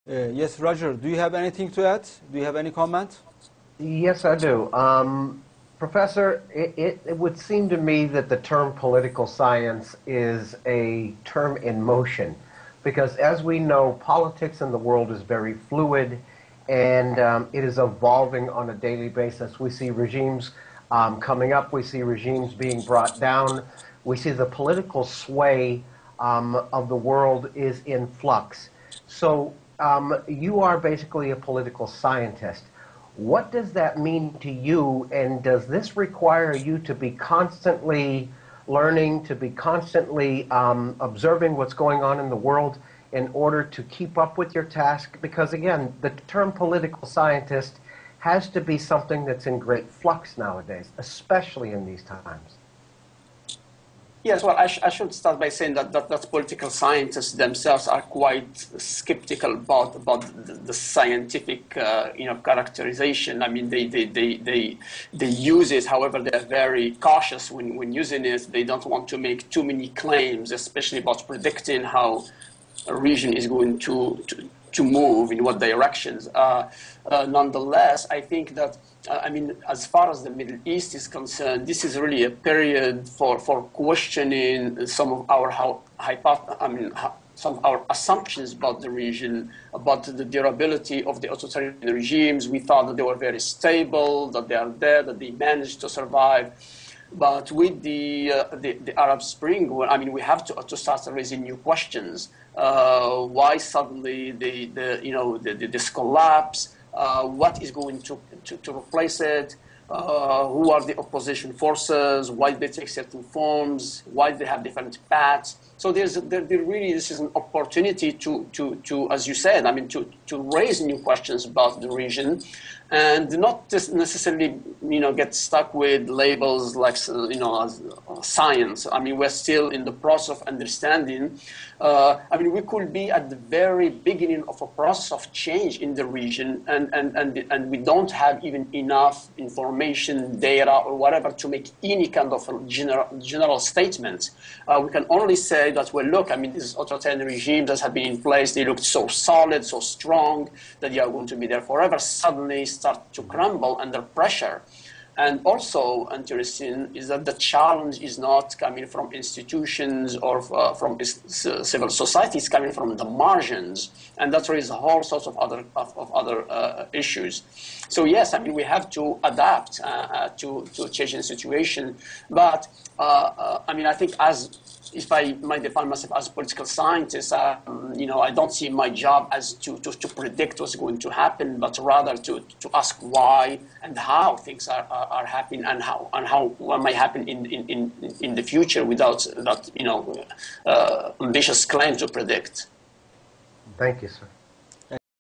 Yes, Roger, do you have anything to add? Do you have any comment? Yes, I do. Professor, it would seem to me that the term political science is a term in motion because, as we know, politics in the world is very fluid and it is evolving on a daily basis. We see regimes coming up, we see regimes being brought down, we see the political sway of the world is in flux. So you are basically a political scientist. What does that mean to you, and does this require you to be constantly learning, to be constantly observing what's going on in the world in order to keep up with your task? Because again, the term political scientist has to be something that's in great flux nowadays, especially in these times. Yes, well, I should start by saying that political scientists themselves are quite skeptical about the scientific characterization. I mean, they use it. However, they're very cautious when using it. They don't want to make too many claims, especially about predicting how a region is going to move in what directions. Nonetheless, I think that, I mean, as far as the Middle East is concerned, this is really a period for questioning some of our some of our assumptions about the region, about the durability of the authoritarian regimes. We thought that they were very stable, that they are there, that they managed to survive. But with the Arab Spring, well, I mean, we have to start raising new questions. Why suddenly this collapse? What is going to replace it? Who are the opposition forces? Why do they take certain forms? Why do they have different paths? So really, this is an opportunity to, as you said, I mean, to raise new questions about the region, and not just necessarily, get stuck with labels like, as science. I mean, we're still in the process of understanding. I mean, we could be at the very beginning of a process of change in the region, and we don't have even enough information, data, or whatever to make any kind of a general statement. We can only say that, well, look, I mean, these authoritarian regimes that have been in place, they looked so solid, so strong, that they are going to be there forever, suddenly start to crumble under pressure. And also interesting is that the challenge is not coming from institutions or from civil society, it's coming from the margins. And that raises a whole sorts of other issues. So yes, I mean, we have to adapt to changing situation. But I mean, I think if I might define myself as a political scientist, I don't see my job as to predict what's going to happen, but rather to ask why and how things are happening, and how what might happen in the future without that ambitious claim to predict. Thank you, sir.